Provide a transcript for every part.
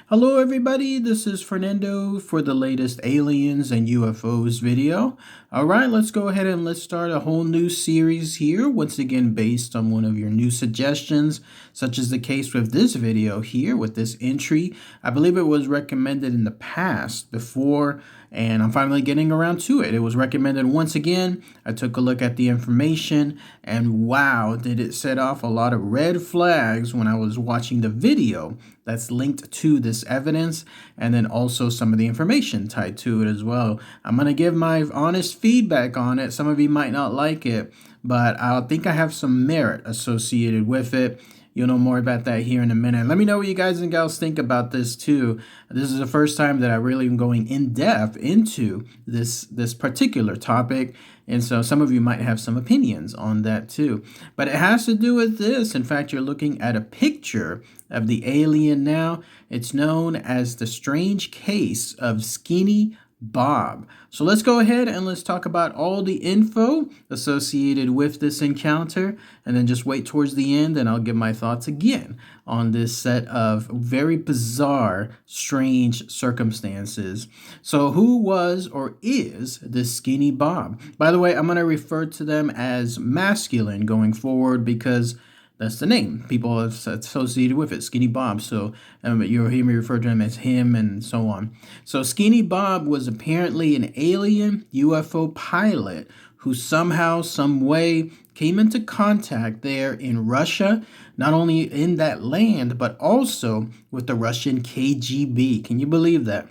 Hello everybody, this is Fernando for the latest aliens and UFOs video. Alright, let's go ahead and let's start a whole new series here, once again based on one of your new suggestions, such as the case with this video here, with this entry. I believe it was recommended in the past before, and I'm finally getting around to it. It was recommended once again. I took a look at the information, and wow, did it set off a lot of red flags when I was watching the video that's linked to this evidence, and then also some of the information tied to it as well. I'm going to give my honest feedback on it. Some of you might not like it, but I think I have some merit associated with it. You'll know more about that here in a minute. Let me know what you guys and gals think about this too. This is the first time that I really am going in depth into this particular topic. And so some of you might have some opinions on that too. But it has to do with this. In fact, you're looking at a picture of the alien now. It's known as the strange case of Skinny Bob. So let's go ahead and let's talk about all the info associated with this encounter, and then just wait towards the end and I'll give my thoughts again on this set of very bizarre, strange circumstances. So who was or is this Skinny Bob? By the way, I'm going to refer to them as masculine going forward because that's the name people have associated with it, Skinny Bob. So you'll hear me refer to him as him and so on. So Skinny Bob was apparently an alien UFO pilot who somehow, some way came into contact there in Russia, not only in that land, but also with the Russian KGB. Can you believe that?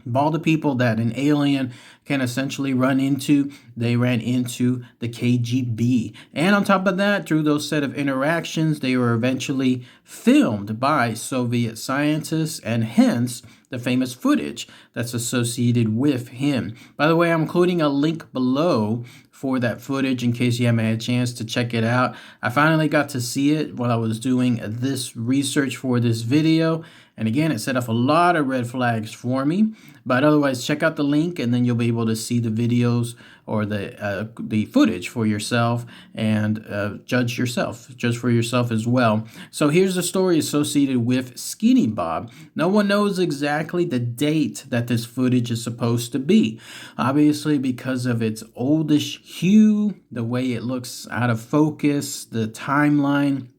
Of all the people that an alien can essentially run into, they ran into the KGB. And on top of that, through those set of interactions, they were eventually filmed by Soviet scientists, and hence the famous footage that's associated with him. By the way, I'm including a link below for that footage in case you haven't had a chance to check it out. I finally got to see it while I was doing this research for this video. And again, it set off a lot of red flags for me. But otherwise, check out the link and then you'll be able to see the videos or the footage for yourself and judge for yourself as well. So here's the story associated with Skinny Bob. No one knows exactly the date that this footage is supposed to be. Obviously, because of its oldish hue, the way it looks out of focus, the timeline,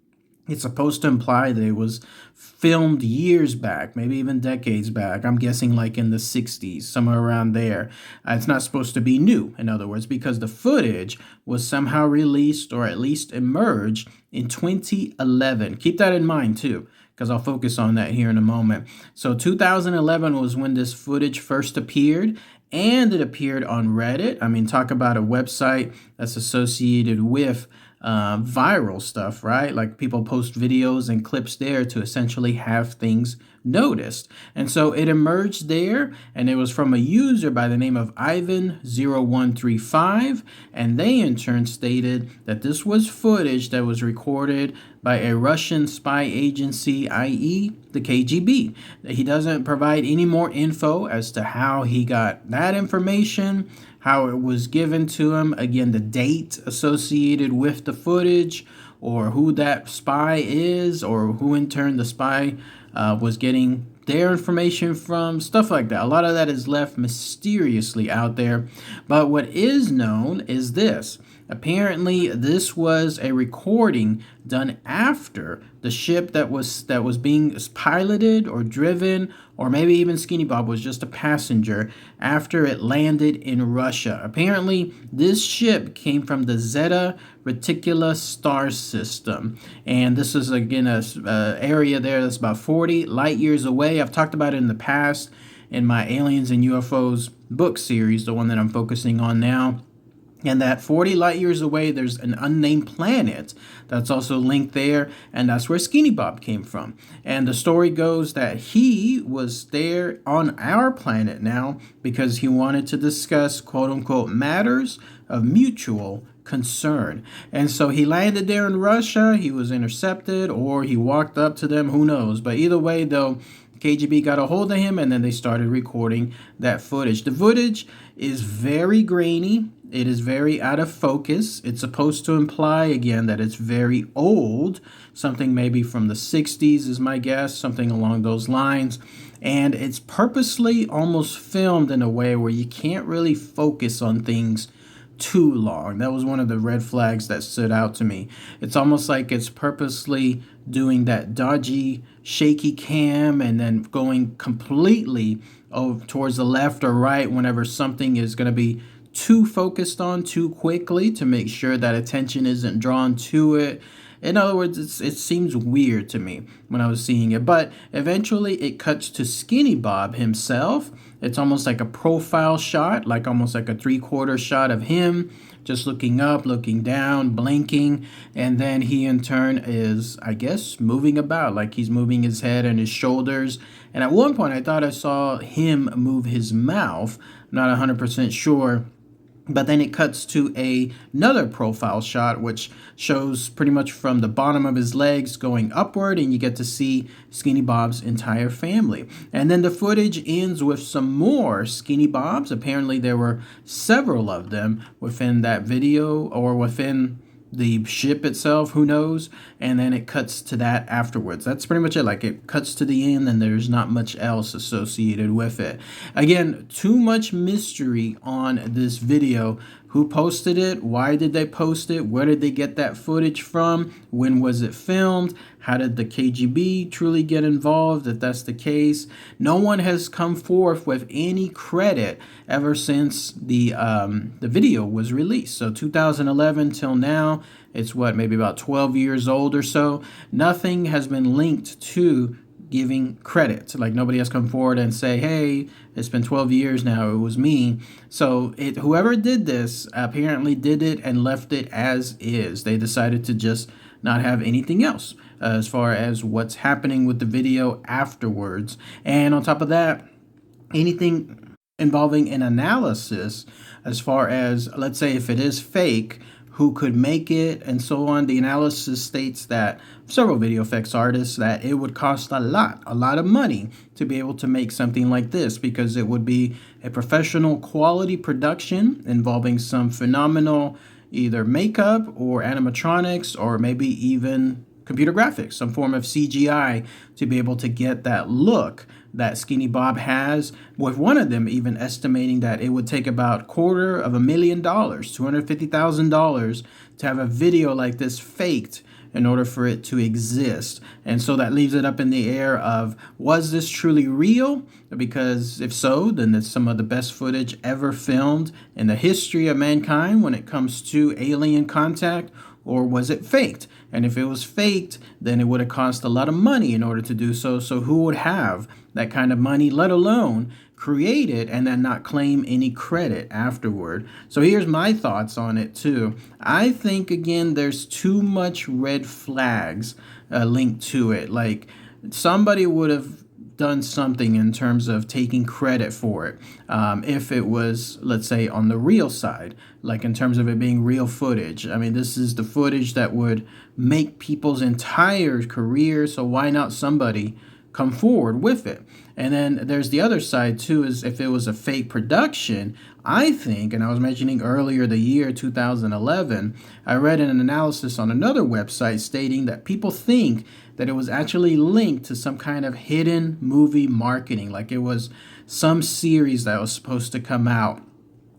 it's supposed to imply that it was filmed years back, maybe even decades back. I'm guessing like in the 60s, somewhere around there. It's not supposed to be new, in other words, because the footage was somehow released or at least emerged in 2011. Keep that in mind too, because I'll focus on that here in a moment. So 2011 was when this footage first appeared, and it appeared on Reddit. I mean, talk about a website that's associated with viral stuff, right? Like people post videos and clips there to essentially have things noticed. And so it emerged there, and it was from a user by the name of Ivan0135, and they in turn stated that this was footage that was recorded by a Russian spy agency, i.e. the KGB. He doesn't provide any more info as to how he got that information, how it was given to him, again, the date associated with the footage, or who that spy is, or who in turn the spy was getting their information from, stuff like that. A lot of that is left mysteriously out there. But what is known is this. Apparently, this was a recording done after the ship that was being piloted or driven, or maybe even Skinny Bob was just a passenger, after it landed in Russia. Apparently, this ship came from the Zeta Reticuli star system, and this is again a area there that's about 40 light years away. I've talked about it in the past in my Aliens and UFOs book series, the one that I'm focusing on now. And that 40 light years away, there's an unnamed planet that's also linked there, and that's where Skinny Bob came from. And the story goes that he was there on our planet now because he wanted to discuss quote-unquote matters of mutual concern. And so he landed there in Russia, he was intercepted, or he walked up to them, who knows. But either way, though, KGB got a hold of him, and then they started recording that footage. The footage is very grainy. It is very out of focus. It's supposed to imply, again, that it's very old, something maybe from the 60s is my guess, something along those lines. And it's purposely almost filmed in a way where you can't really focus on things too long. That was one of the red flags that stood out to me. It's almost like it's purposely doing that dodgy, shaky cam and then going completely towards the left or right whenever something is going to be too focused on too quickly to make sure that attention isn't drawn to it. In other words, it seems weird to me when I was seeing it. But eventually it cuts to Skinny Bob himself. It's almost like a profile shot, like almost like a 3/4 shot of him just looking up, looking down, blinking. And then he in turn is, I guess, moving about, like he's moving his head and his shoulders. And at one point I thought I saw him move his mouth. I'm not 100% sure. But then it cuts to another profile shot, which shows pretty much from the bottom of his legs going upward, and you get to see Skinny Bob's entire family. And then the footage ends with some more Skinny Bobs. Apparently there were several of them within that video or within the ship itself, who knows, and then it cuts to that afterwards. That's pretty much it. Like, it cuts to the end and there's not much else associated with it. Again, too much mystery on this video. Who posted it? Why did they post it? Where did they get that footage from? When was it filmed? How did the KGB truly get involved, if that's the case? No one has come forth with any credit ever since the video was released. So 2011 till now, it's what, maybe about 12 years old or so. Nothing has been linked to giving credit. Like, nobody has come forward and say, hey, it's been 12 years now, it was me. So whoever did this apparently did it and left it as is. They decided to just not have anything else as far as what's happening with the video afterwards. And on top of that, anything involving an analysis as far as, let's say, if it is fake, who could make it, and so on. The analysis states that several video effects artists that it would cost a lot of money to be able to make something like this, because it would be a professional quality production involving some phenomenal either makeup or animatronics or maybe even computer graphics, some form of CGI to be able to get that look that Skinny Bob has, with one of them even estimating that it would take about $250,000, $250,000 to have a video like this faked in order for it to exist. And so that leaves it up in the air of, was this truly real? Because if so, then it's some of the best footage ever filmed in the history of mankind when it comes to alien contact. Or was it faked? And if it was faked, then it would have cost a lot of money in order to do so. So who would have that kind of money, let alone create it and then not claim any credit afterward? So here's my thoughts on it too. I think, again, there's too much red flags linked to it. Like, somebody would have done something in terms of taking credit for it. If it was, let's say, on the real side, like in terms of it being real footage. I mean, this is the footage that would make people's entire career, so why not somebody come forward with it? And then there's the other side too, is if it was a fake production. I think, and I was mentioning earlier the year 2011, I read an analysis on another website stating that people think that it was actually linked to some kind of hidden movie marketing, like it was some series that was supposed to come out.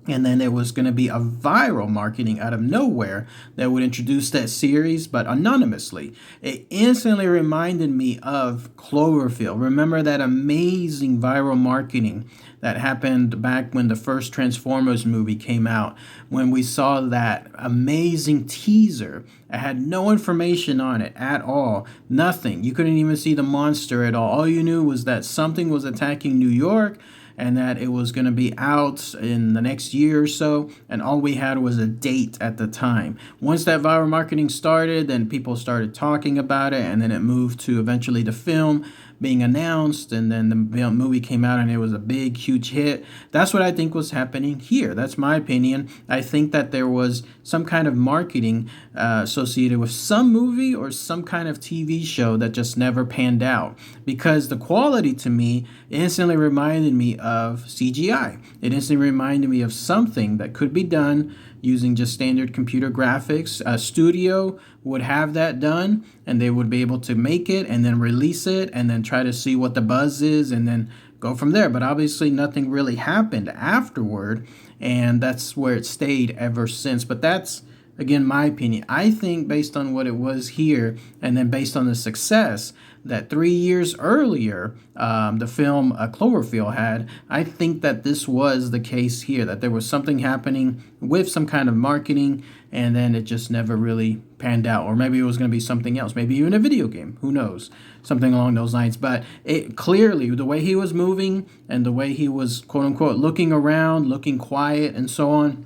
And then it was going to be a viral marketing out of nowhere that would introduce that series, but anonymously. It instantly reminded me of Cloverfield. Remember that amazing viral marketing that happened back when the first Transformers movie came out, when we saw that amazing teaser. It had no information on it at all. Nothing. You couldn't even see the monster at all. All you knew was that something was attacking New York, and that it was going to be out in the next year or so, and all we had was a date at the time. Once that viral marketing started, then people started talking about it, and then it moved to eventually the film. being announced, and then the movie came out and it was a big, huge hit. That's what I think was happening here. That's my opinion. I think that there was some kind of marketing associated with some movie or some kind of TV show that just never panned out, because the quality to me instantly reminded me of CGI. It instantly reminded me of something that could be done using just standard computer graphics. A studio would have that done, and they would be able to make it and then release it and then try to see what the buzz is and then go from there. But obviously nothing really happened afterward, and that's where it stayed ever since. But that's, again, my opinion. I think based on what it was here, and then based on the success that 3 years earlier the film Cloverfield had, I think that this was the case here, that there was something happening with some kind of marketing, and then it just never really panned out. Or maybe it was going to be something else, maybe even a video game, who knows, something along those lines. But it clearly, the way he was moving and the way he was, quote unquote, looking around, looking quiet and so on,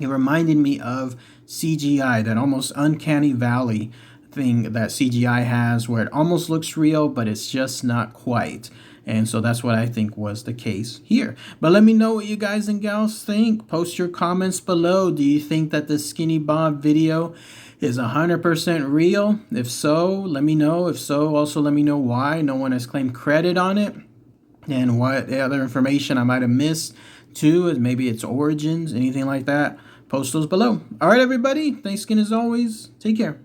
it reminded me of CGI, that almost uncanny valley thing that CGI has, where it almost looks real, but it's just not quite. And so that's what I think was the case here. But let me know what you guys and gals think. Post your comments below. Do you think that the Skinny Bob video is 100% real? If so, let me know. If so, also let me know why no one has claimed credit on it, and what other information I might have missed too, as maybe its origins, anything like that. Post those below. All right, everybody. Thanks again as always. Take care.